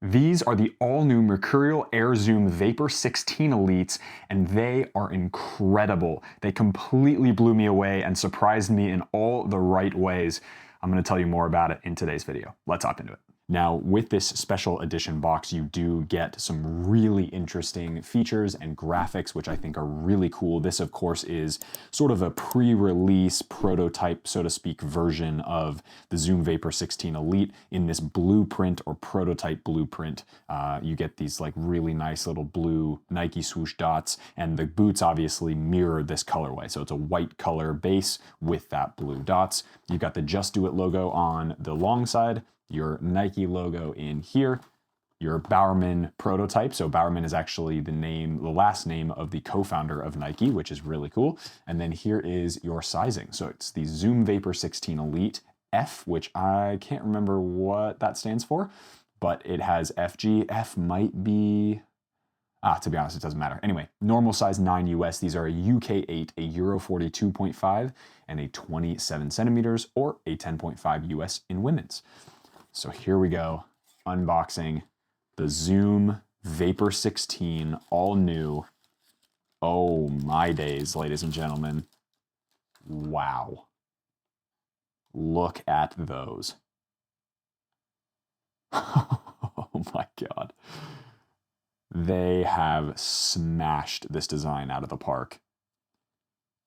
These are the all-new Mercurial AirZoom Vapor 16 Elites, and they are incredible. They completely blew me away and surprised me in all the right ways. I'm going to tell you more about it in today's video. Let's hop into it. Now, with this special edition box, you do get some really interesting features and graphics, which I think are really cool. This, of course, is sort of a pre-release prototype, so to speak, version of the Zoom Vapor 16 Elite in this blueprint or prototype blueprint. You get these like really nice little blue Nike swoosh dots, and the boots obviously mirror this colorway. So it's a white color base with that blue dots. You've got the Just Do It logo on the long side, your Nike logo in here, your Bowerman prototype. So Bowerman is actually the last name of the co-founder of Nike, which is really cool. And then here is your sizing. So it's the Zoom Vapor 16 Elite F, which I can't remember what that stands for, but it has FG. F might be, to be honest, it doesn't matter. Anyway, normal size 9 US. These are a UK 8, a Euro 42.5, and a 27 centimeters, or a 10.5 US in women's. So here we go, unboxing the Zoom Vapor 16, all new. Oh my days, ladies and gentlemen. Wow. Look at those. Oh my God. They have smashed this design out of the park.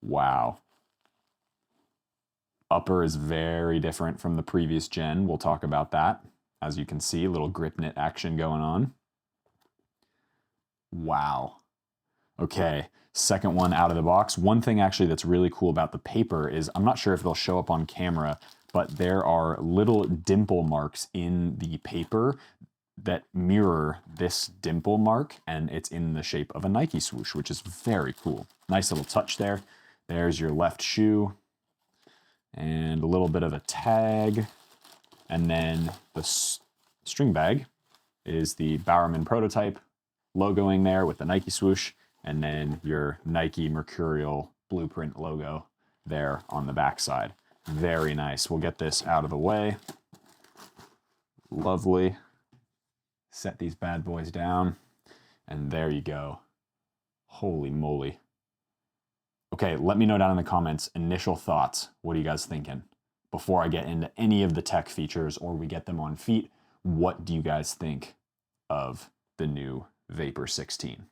Wow. Upper is very different from the previous gen. We'll talk about that. As you can see, a little grip knit action going on. Wow. Okay, second one out of the box. One thing actually that's really cool about the paper is, I'm not sure if they'll show up on camera, but there are little dimple marks in the paper that mirror this dimple mark, and it's in the shape of a Nike swoosh, which is very cool. Nice little touch there. There's your left shoe, and a little bit of a tag. And then the string bag is the Bowerman prototype logoing there with the Nike swoosh, and then your Nike Mercurial blueprint logo there on the backside. Very nice. We'll get this out of the way. Lovely. Set these bad boys down, and there you go. Holy moly. Okay, let me know down in the comments, initial thoughts. What are you guys thinking? Before I get into any of the tech features or we get them on feet, what do you guys think of the new Vapor 16?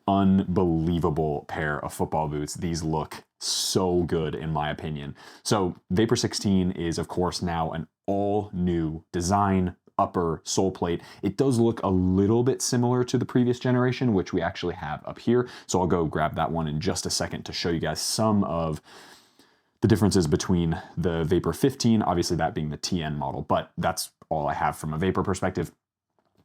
Unbelievable pair of football boots. These look so good in my opinion. So Vapor 16 is of course now an all new design, upper sole plate. It does look a little bit similar to the previous generation, which we actually have up here. So I'll go grab that one in just a second to show you guys some of the differences between the Vapor 15, obviously that being the TN model, but that's all I have from a Vapor perspective.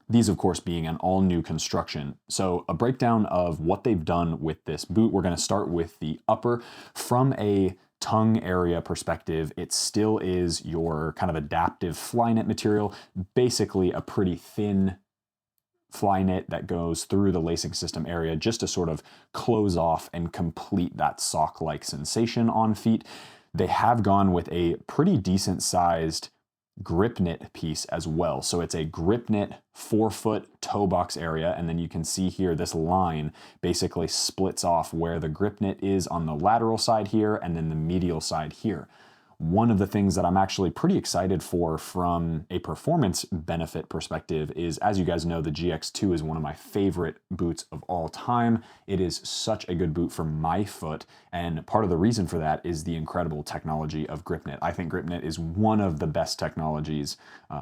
These, of course, being an all-new construction. So a breakdown of what they've done with this boot. We're going to start with the upper. From a tongue area perspective, it still is your kind of adaptive fly knit material, basically a pretty thin fly knit that goes through the lacing system area just to sort of close off and complete that sock-like sensation on feet. They have gone with a pretty decent sized grip knit piece as well. So it's a grip knit 4-foot toe box area, and then you can see here this line basically splits off where the grip knit is on the lateral side here and then the medial side here. One of the things that I'm actually pretty excited for from a performance benefit perspective is, as you guys know, the GX2 is one of my favorite boots of all time. It is such a good boot for my foot, and part of the reason for that is the incredible technology of grip knit. I think grip knit is one of the best technologies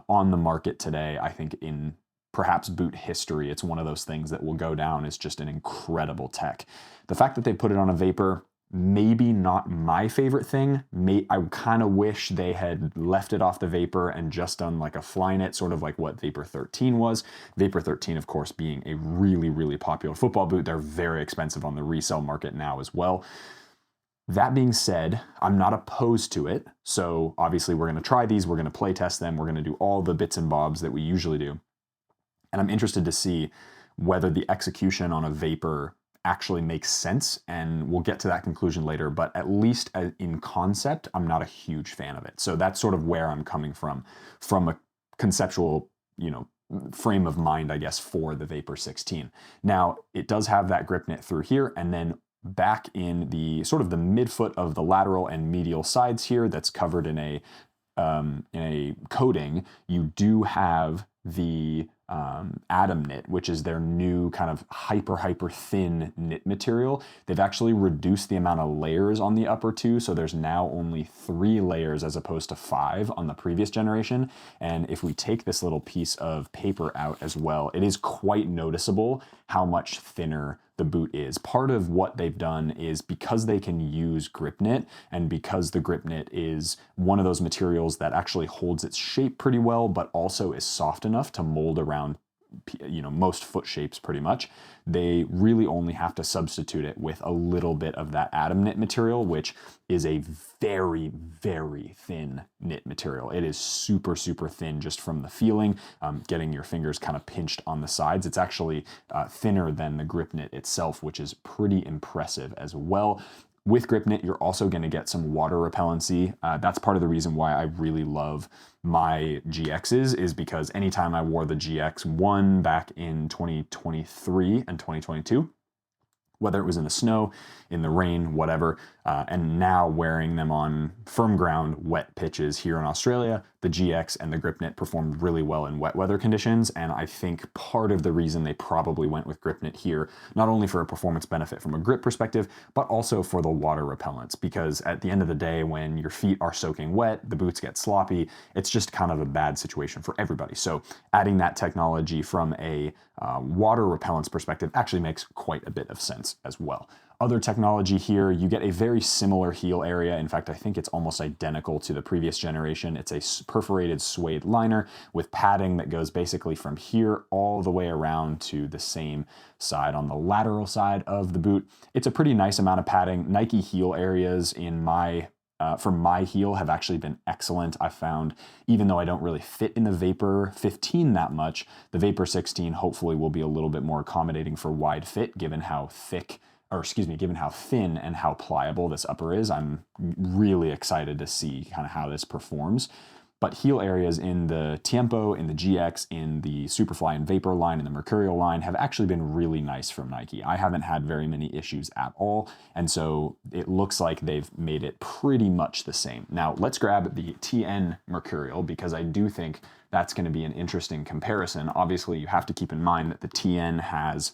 on the market today. I think in perhaps boot history, it's one of those things that will go down as just an incredible tech. The fact that they put it on a Vapor, maybe not my favorite thing. I kind of wish they had left it off the Vapor and just done like a fly knit, sort of like what Vapor 13 was. Vapor 13, of course, being a really, really popular football boot. They're very expensive on the resale market now as well. That being said, I'm not opposed to it. So obviously we're going to try these. We're going to play test them. We're going to do all the bits and bobs that we usually do. And I'm interested to see whether the execution on a Vapor actually makes sense, and we'll get to that conclusion later, but at least in concept, I'm not a huge fan of it. So that's sort of where I'm coming from a conceptual, frame of mind, I guess, for the Vapor 16. Now, it does have that grip knit through here, and then back in the sort of the midfoot of the lateral and medial sides here that's covered in a coating, you do have the Atom knit, which is their new kind of hyper thin knit material. They've actually reduced the amount of layers on the upper two, so there's now only 3 layers as opposed to 5 on the previous generation. And if we take this little piece of paper out as well, it is quite noticeable how much thinner the boot is. Part of what they've done is because they can use grip knit, and because the grip knit is one of those materials that actually holds its shape pretty well, but also is soft enough to mold around most foot shapes pretty much, they really only have to substitute it with a little bit of that Atom knit material, which is a very thin knit material. It is super thin just from the feeling, getting your fingers kind of pinched on the sides. It's actually thinner than the grip knit itself, which is pretty impressive as well. With grip knit, you're also going to get some water repellency. That's part of the reason why I really love my GXs, is because anytime I wore the GX1 back in 2023 and 2022, whether it was in the snow, in the rain, whatever, and now wearing them on firm ground, wet pitches here in Australia, the GX and the grip knit performed really well in wet weather conditions. And I think part of the reason they probably went with grip knit here, not only for a performance benefit from a grip perspective, but also for the water repellence, because at the end of the day, when your feet are soaking wet, the boots get sloppy, it's just kind of a bad situation for everybody. So adding that technology from a water repellence perspective actually makes quite a bit of sense as well. Other technology here, you get a very similar heel area. In fact, I think it's almost identical to the previous generation. It's a perforated suede liner with padding that goes basically from here all the way around to the same side on the lateral side of the boot. It's a pretty nice amount of padding. Nike heel areas for my heel have actually been excellent. I found, even though I don't really fit in the Vapor 15 that much, the Vapor 16 hopefully will be a little bit more accommodating for wide fit, given how given how thin and how pliable this upper is. I'm really excited to see kind of how this performs. But heel areas in the Tiempo, in the GX, in the Superfly and Vapor line, and the Mercurial line have actually been really nice from Nike. I haven't had very many issues at all, and so it looks like they've made it pretty much the same. Now let's grab the TN Mercurial, because I do think that's going to be an interesting comparison. Obviously, you have to keep in mind that the TN has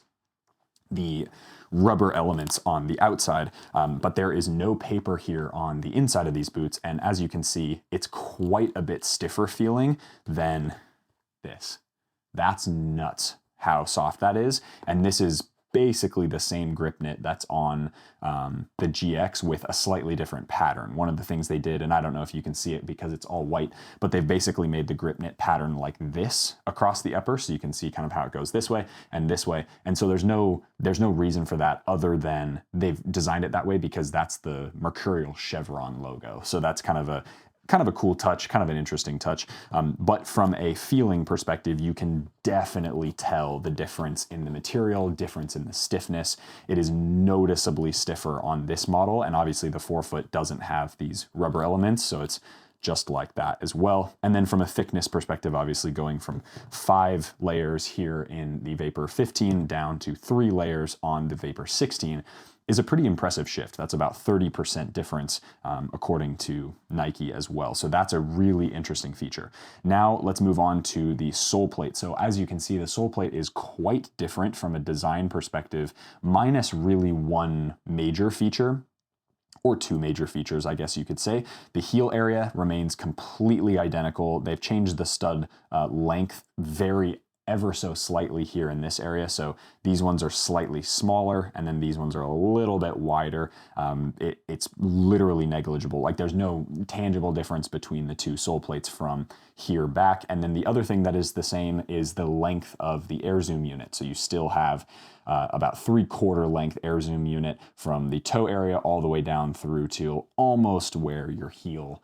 the rubber elements on the outside, but there is no paper here on the inside of these boots, and as you can see, it's quite a bit stiffer feeling than this. That's nuts how soft that is, and this is basically the same grip knit that's on the GX with a slightly different pattern. One of the things they did, and I don't know if you can see it because it's all white, but they've basically made the grip knit pattern like this across the upper, so you can see kind of how it goes this way and this way. And so there's no reason for that other than they've designed it that way because that's the Mercurial chevron logo. So that's kind of a cool touch, kind of an interesting touch. But from a feeling perspective, you can definitely tell the difference in the material, difference in the stiffness. It is noticeably stiffer on this model, and obviously the forefoot doesn't have these rubber elements, so it's just like that as well. And then from a thickness perspective, obviously going from 5 layers here in the Vapor 15 down to 3 layers on the Vapor 16, is a pretty impressive shift. That's about 30% difference according to Nike as well. So that's a really interesting feature. Now let's move on to the sole plate. So as you can see, the sole plate is quite different from a design perspective, minus really one major feature, or 2 major features, I guess you could say. The heel area remains completely identical. They've changed the stud length ever so slightly here in this area. So these ones are slightly smaller, and then these ones are a little bit wider. It's literally negligible. Like there's no tangible difference between the 2 sole plates from here back. And then the other thing that is the same is the length of the AirZoom unit. So you still have about 3/4 length AirZoom unit from the toe area all the way down through to almost where your heel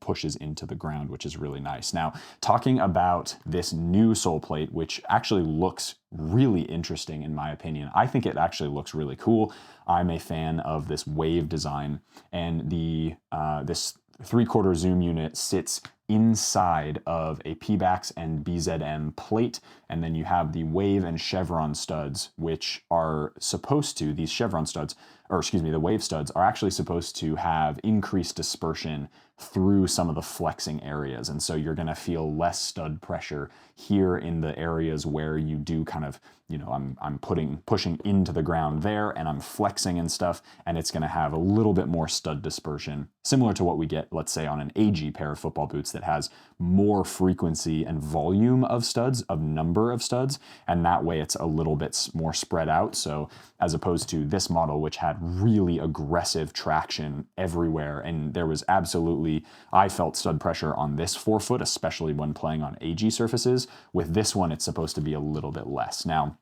pushes into the ground, which is really nice. Now, talking about this new sole plate, which actually looks really interesting in my opinion. I think it actually looks really cool. I'm a fan of this wave design, and this 3/4 zoom unit sits inside of a Pebax and BZM plate, and then you have the wave and chevron studs, which are supposed to, these chevron studs, or excuse me, the wave studs are actually supposed to have increased dispersion through some of the flexing areas. And so you're gonna feel less stud pressure here in the areas where you do kind of, you know, I'm pushing into the ground there and I'm flexing and stuff, and it's gonna have a little bit more stud dispersion, similar to what we get, let's say, on an AG pair of football boots that has more frequency and volume of studs, of number of studs, and that way it's a little bit more spread out. So as opposed to this model, which had really aggressive traction everywhere, and there was absolutely, I felt stud pressure on this forefoot, especially when playing on AG surfaces. With this one, it's supposed to be a little bit less. Now,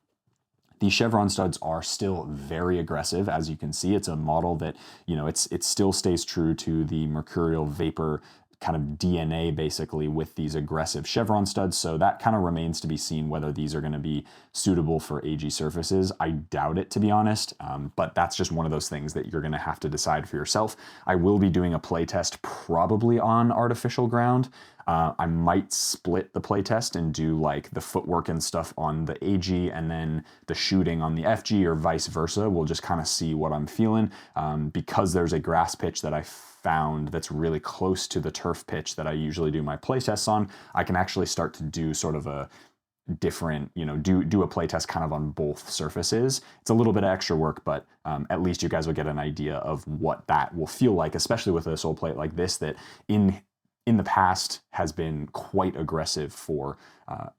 the chevron studs are still very aggressive. As you can see, it's a model that, you know, it still stays true to the Mercurial Vapor kind of DNA basically with these aggressive chevron studs. So that kind of remains to be seen whether these are going to be suitable for AG surfaces. I doubt it, to be honest, but that's just one of those things that you're going to have to decide for yourself. I will be doing a play test probably on artificial ground. I might split the playtest and do like the footwork and stuff on the AG and then the shooting on the FG, or vice versa. We'll just kind of see what I'm feeling. Because there's a grass pitch that I found that's really close to the turf pitch that I usually do my playtests on, I can actually start to do sort of a different, you know, do a playtest kind of on both surfaces. It's a little bit of extra work, but at least you guys will get an idea of what that will feel like, especially with a sole plate like this that in the past has been quite aggressive for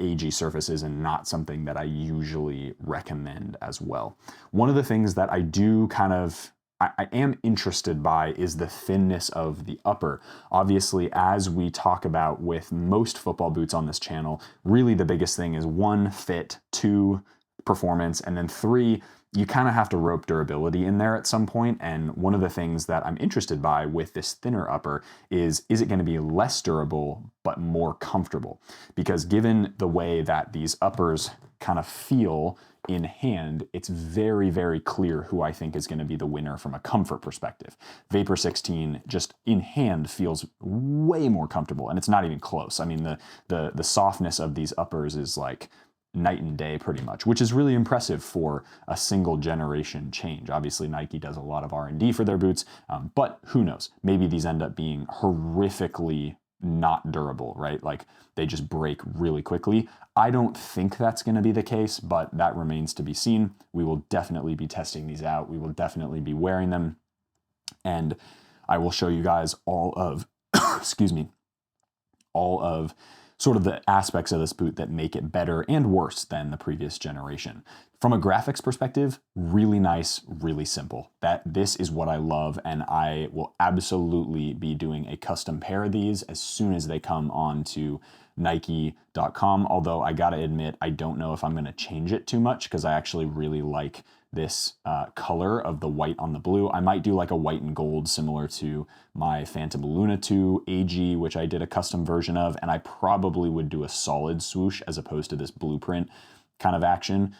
AG surfaces and not something that I usually recommend as well. One of the things that I do kind of, I am interested by is the thinness of the upper. Obviously, as we talk about with most football boots on this channel, really the biggest thing is 1, fit, 2, performance, and then 3, you kind of have to rope durability in there at some point. And one of the things that I'm interested by with this thinner upper is it going to be less durable but more comfortable? Because given the way that these uppers kind of feel in hand, it's very, very clear who I think is going to be the winner from a comfort perspective. Vapor 16 just in hand feels way more comfortable, and it's not even close. I mean, the softness of these uppers is like night and day pretty much, which is really impressive for a single generation change. Obviously Nike does a lot of R&D for their boots, but who knows, maybe these end up being horrifically not durable, right? Like they just break really quickly. I don't think that's going to be the case, but that remains to be seen. We will definitely be testing these out. We will definitely be wearing them, and I will show you guys all of, excuse me, all of sort of the aspects of this boot that make it better and worse than the previous generation. From a graphics perspective, really nice, really simple. This is what I love, and I will absolutely be doing a custom pair of these as soon as they come on to Nike.com. Although I gotta admit, I don't know if I'm gonna change it too much because I actually really like this color of the white on the blue. I might do like a white and gold similar to my Phantom Luna 2 AG, which I did a custom version of, and I probably would do a solid swoosh as opposed to this blueprint kind of action.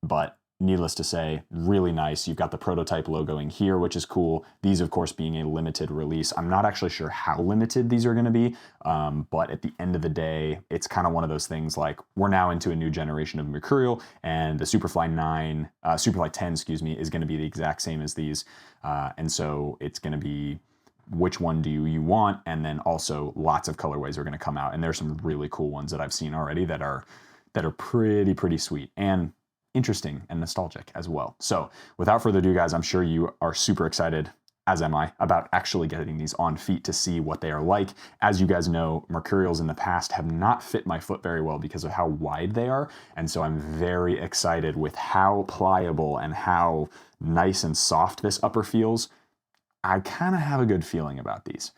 But needless to say, really nice. You've got the prototype logoing here, which is cool. These, of course, being a limited release. I'm not actually sure how limited these are going to be, but at the end of the day, it's kind of one of those things like we're now into a new generation of Mercurial, and the Superfly 10, excuse me, is going to be the exact same as these. And so it's going to be which one do you want, and then also lots of colorways are going to come out. And there's some really cool ones that I've seen already that are pretty sweet and interesting and nostalgic as well. So without further ado, guys, I'm sure you are super excited, as am I, about actually getting these on feet to see what they are like. As you guys know, Mercurials in the past have not fit my foot very well because of how wide they are. And so I'm very excited with how pliable and how nice and soft this upper feels. I kind of have a good feeling about these,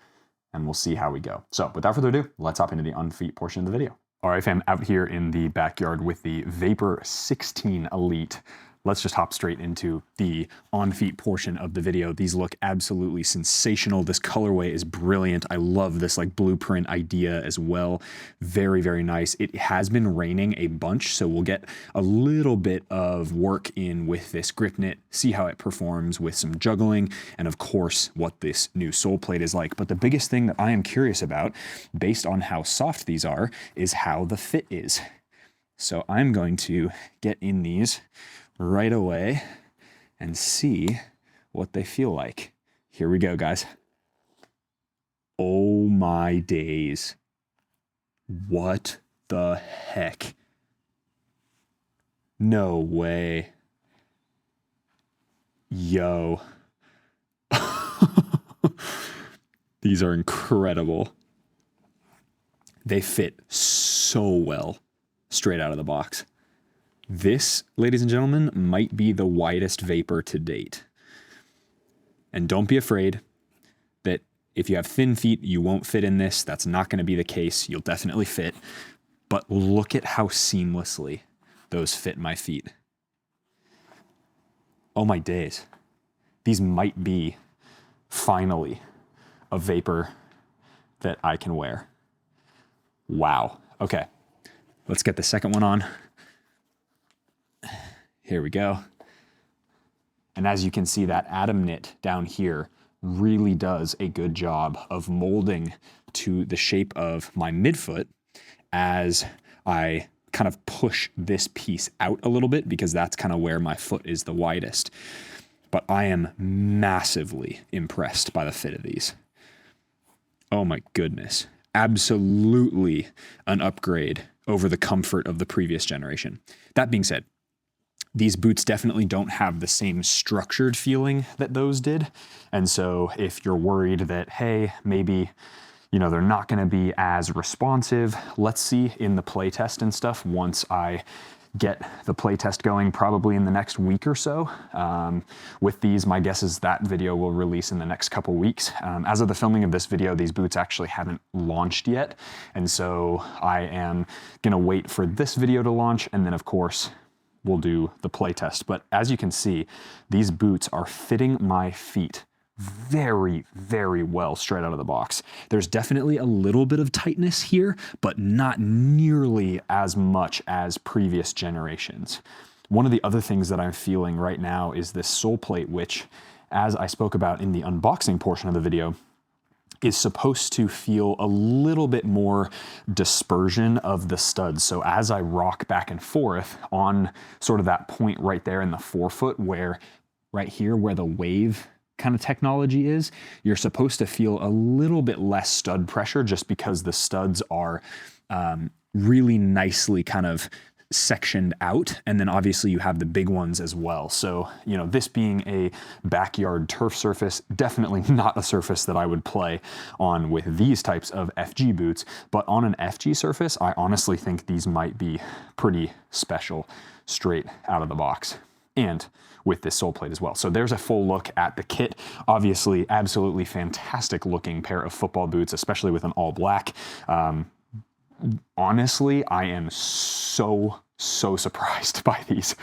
and we'll see how we go. So without further ado, let's hop into the unfeet portion of the video. All right, fam, out here in the backyard with the Vapor 16 Elite. let's just hop straight into the on-feet portion of the video. These look absolutely sensational. This colorway is brilliant. I love this like blueprint idea as well. Very, very nice. It has been raining a bunch, so we'll get a little bit of work in with this grip knit, see how it performs with some juggling, and of course, what this new sole plate is like. But the biggest thing that I am curious about, based on how soft these are, is how the fit is. So I'm going to get in these right away and see what they feel like. Here we go, guys. Oh my days. What the heck? No way. Yo. These are incredible. They fit so well straight out of the box. This, ladies and gentlemen, might be the widest Vapor to date. And don't be afraid that if you have thin feet, you won't fit in this. That's not going to be the case. You'll definitely fit. But look at how seamlessly those fit my feet. Oh my days. These might be, finally, a Vapor that I can wear. Wow. Okay. Let's get the second one on. Here we go. And as you can see, that Atom knit down here really does a good job of molding to the shape of my midfoot as I kind of push this piece out a little bit, because that's kind of where my foot is the widest. But I am massively impressed by the fit of these. Oh my goodness. Absolutely an upgrade over the comfort of the previous generation. That being said, these boots definitely don't have the same structured feeling that those did. And so if you're worried that, hey, maybe, you know, they're not going to be as responsive, let's see in the play test and stuff once I get the play test going, probably in the next week or so. With these, my guess is that video will release in the next couple weeks. As of the filming of this video, these boots actually haven't launched yet. And so I am gonna wait for this video to launch, and then of course, we'll do the play test. But as you can see, these boots are fitting my feet very, very well straight out of the box. There's definitely a little bit of tightness here, but not nearly as much as previous generations. One of the other things that I'm feeling right now is this sole plate, which, as I spoke about in the unboxing portion of the video, is supposed to feel a little bit more dispersion of the studs. So as I rock back and forth on sort of that point right there in the forefoot, where right here where the wave kind of technology is, you're supposed to feel a little bit less stud pressure, just because the studs are really nicely kind of sectioned out. And then obviously you have the big ones as well. So, you know, this being a backyard turf surface, definitely not a surface that I would play on with these types of FG boots, but on an FG surface, I honestly think these might be pretty special straight out of the box. And with this sole plate as well. So there's a full look at the kit. Obviously, absolutely fantastic looking pair of football boots, especially with an all black. Honestly, I am so surprised by these.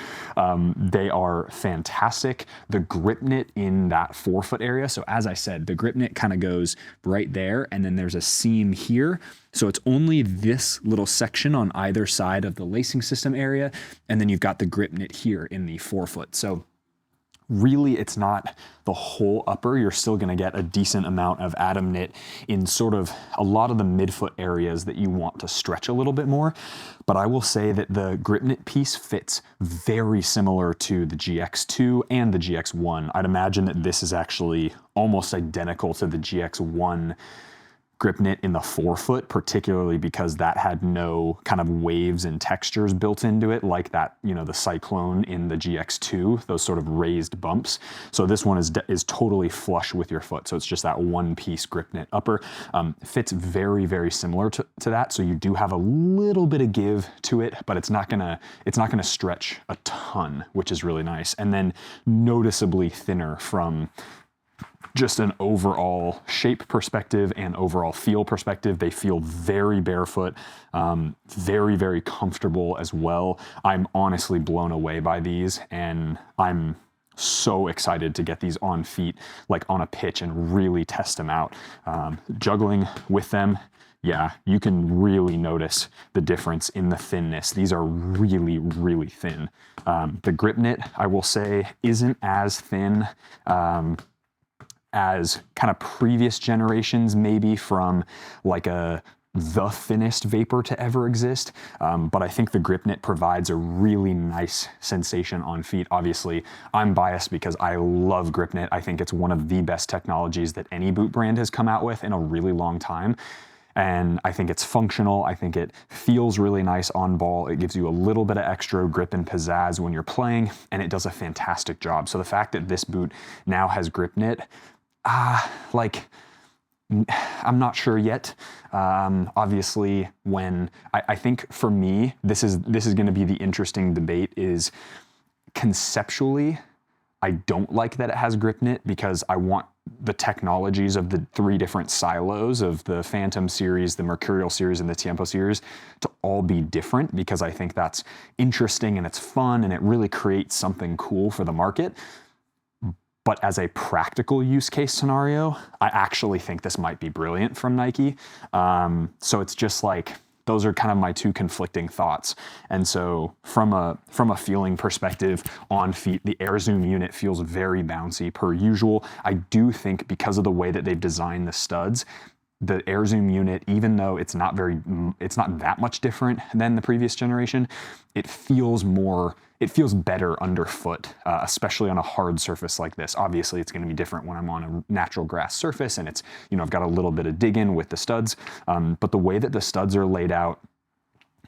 They are fantastic. The grip knit in that forefoot area. So as I said, the grip knit kind of goes right there, and then there's a seam here. So it's only this little section on either side of the lacing system area. And then you've got the grip knit here in the forefoot. So really, it's not the whole upper. You're still going to get a decent amount of Atom knit in sort of a lot of the midfoot areas that you want to stretch a little bit more. But I will say that the grip knit piece fits very similar to the GX2 and the GX1. I'd imagine that this is actually almost identical to the GX1 grip knit in the forefoot, particularly because that had no kind of waves and textures built into it, like that, you know, the Cyclone in the GX2, those sort of raised bumps. So this one is totally flush with your foot. So it's just that one piece grip knit upper. Fits very, very similar to that. So you do have a little bit of give to it, but it's not gonna stretch a ton, which is really nice. And then noticeably thinner from just an overall shape perspective and overall feel perspective, they feel very barefoot, very, very comfortable as well. I'm honestly blown away by these, and I'm so excited to get these on feet, like on a pitch, and really test them out. Juggling with them, yeah, you can really notice the difference in the thinness. These are really, really thin. The grip knit, I will say, isn't as thin as kind of previous generations, maybe from like the thinnest vapor to ever exist. But I think the grip knit provides a really nice sensation on feet. Obviously, I'm biased because I love grip knit. I think it's one of the best technologies that any boot brand has come out with in a really long time. And I think it's functional. I think it feels really nice on ball. It gives you a little bit of extra grip and pizzazz when you're playing, and it does a fantastic job. So the fact that this boot now has grip knit, like, I'm not sure yet. Obviously, when I think for me, this is going to be the interesting debate, is conceptually, I don't like that it has grip knit because I want the technologies of the 3 different silos of the Phantom series, the Mercurial series, and the Tiempo series to all be different, because I think that's interesting and it's fun and it really creates something cool for the market. But as a practical use case scenario, I actually think this might be brilliant from Nike. So it's just like, those are kind of my 2 conflicting thoughts. And so from a feeling perspective on feet, the AirZoom unit feels very bouncy per usual. I do think because of the way that they've designed the studs, the AirZoom unit, even though it's not that much different than the previous generation, it feels better underfoot, especially on a hard surface like this. Obviously, it's going to be different when I'm on a natural grass surface, and it's, I've got a little bit of dig in with the studs, but the way that the studs are laid out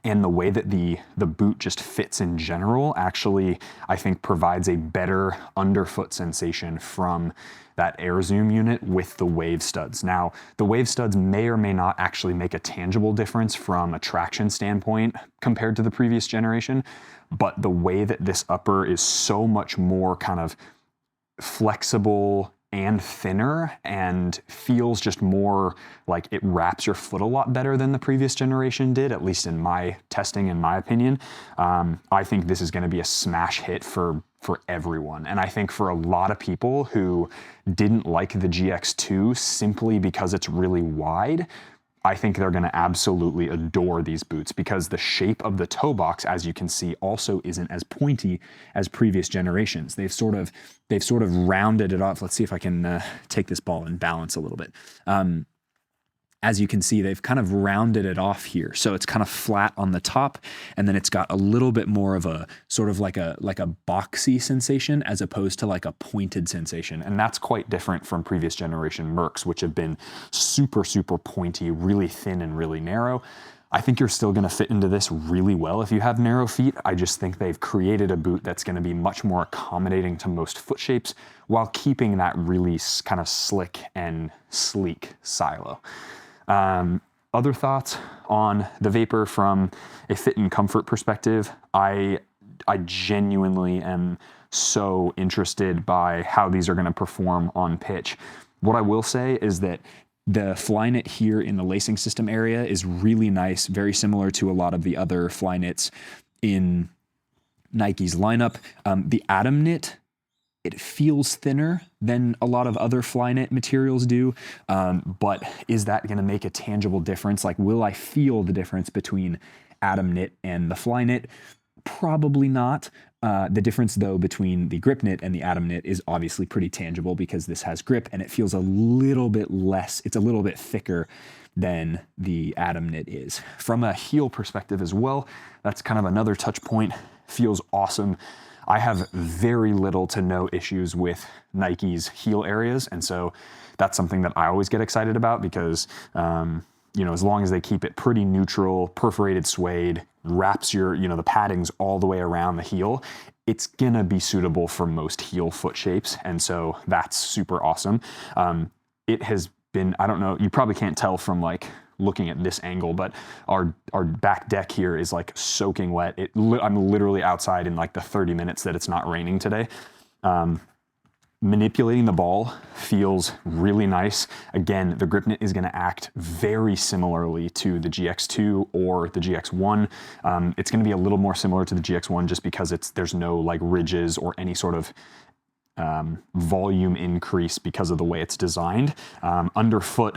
and the way that the boot just fits in general, actually, I think provides a better underfoot sensation from that AirZoom unit with the Wave studs. Now, the Wave studs may or may not actually make a tangible difference from a traction standpoint compared to the previous generation, but the way that this upper is so much more kind of flexible and thinner and feels just more like it wraps your foot a lot better than the previous generation did, at least in my testing, in my opinion. I think this is going to be a smash hit for everyone. And I think for a lot of people who didn't like the GX2 simply because it's really wide, I think they're going to absolutely adore these boots, because the shape of the toe box, as you can see, also isn't as pointy as previous generations. They've sort of rounded it off. Let's see if I can take this ball and balance a little bit. As you can see, they've kind of rounded it off here. So it's kind of flat on the top, and then it's got a little bit more of a sort of like a boxy sensation as opposed to like a pointed sensation. And that's quite different from previous generation Mercs, which have been super, super pointy, really thin and really narrow. I think you're still gonna fit into this really well if you have narrow feet. I just think they've created a boot that's gonna be much more accommodating to most foot shapes while keeping that really kind of slick and sleek silo. Other thoughts on the Vapor from a fit and comfort perspective, I genuinely am so interested by how these are going to perform on pitch. What I will say is that the Flyknit here in the lacing system area is really nice, very similar to a lot of the other Flyknits in Nike's lineup. The Atom Knit, it feels thinner than a lot of other Flyknit materials do, but is that going to make a tangible difference? Like, will I feel the difference between Atom Knit and the Flyknit? Probably not. The difference, though, between the Grip Knit and the Atom Knit is obviously pretty tangible, because this has grip and it feels a little bit less, it's a little bit thicker than the Atom Knit is. From a heel perspective as well, that's kind of another touch point. Feels awesome. I have very little to no issues with Nike's heel areas, and so that's something that I always get excited about, because as long as they keep it pretty neutral, perforated suede, wraps your, the paddings all the way around the heel, it's gonna be suitable for most heel foot shapes, and so that's super awesome. It has been, I don't know, you probably can't tell from like looking at this angle, but our back deck here is like soaking wet. I'm literally outside in like the 30 minutes that it's not raining today. Manipulating the ball feels really nice. Again, the grip knit is going to act very similarly to the GX2 or the GX1. It's going to be a little more similar to the GX1 just because there's no like ridges or any sort of volume increase because of the way it's designed. Underfoot,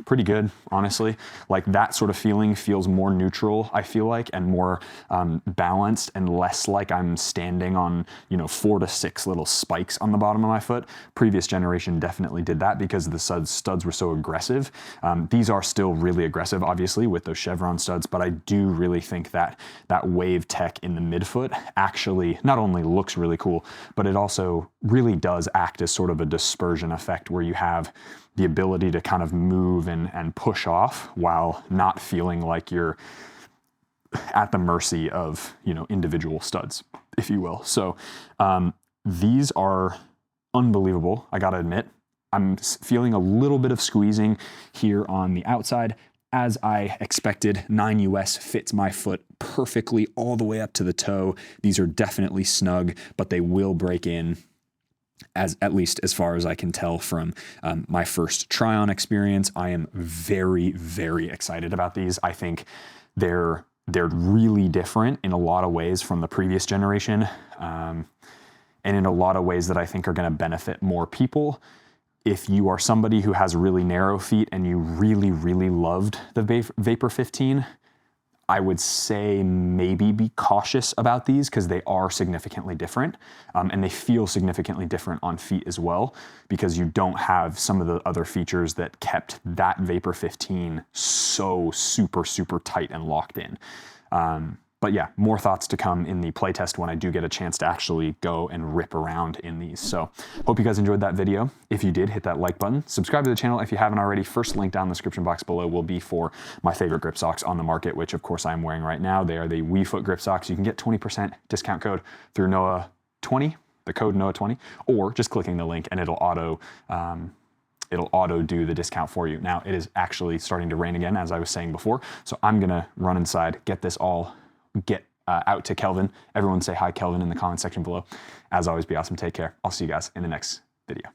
pretty good, honestly. Like that sort of feeling feels more neutral, I feel like, and more balanced and less like I'm standing on, 4 to 6 little spikes on the bottom of my foot. Previous generation definitely did that because the studs were so aggressive. These are still really aggressive, obviously, with those chevron studs, but I do really think that that wave tech in the midfoot actually not only looks really cool, but it also really does act as sort of a dispersion effect where you have the ability to kind of move and push off while not feeling like you're at the mercy of, individual studs, if you will. So these are unbelievable, I gotta admit. I'm feeling a little bit of squeezing here on the outside. As I expected, 9 US fits my foot perfectly all the way up to the toe. These are definitely snug, but they will break in, at least as far as I can tell from my first try-on experience. I am very, very excited about these. I think they're really different in a lot of ways from the previous generation, and in a lot of ways that I think are going to benefit more people. If you are somebody who has really narrow feet and you really, really loved the Vapor 15, I would say maybe be cautious about these because they are significantly different, and they feel significantly different on feet as well because you don't have some of the other features that kept that Vapor 15 so super, super tight and locked in. But yeah, more thoughts to come in the playtest when I do get a chance to actually go and rip around in these. So hope you guys enjoyed that video. If you did, hit that like button. Subscribe to the channel if you haven't already. First link down in the description box below will be for my favorite grip socks on the market, which of course I'm wearing right now. They are the WeFoot grip socks. You can get 20% discount code through Noah20, the code Noah20, or just clicking the link and it'll auto do the discount for you. Now it is actually starting to rain again, as I was saying before. So I'm gonna run inside, get out to Kelvin. Everyone say hi, Kelvin, in the comment section below. As always, be awesome. Take care. I'll see you guys in the next video.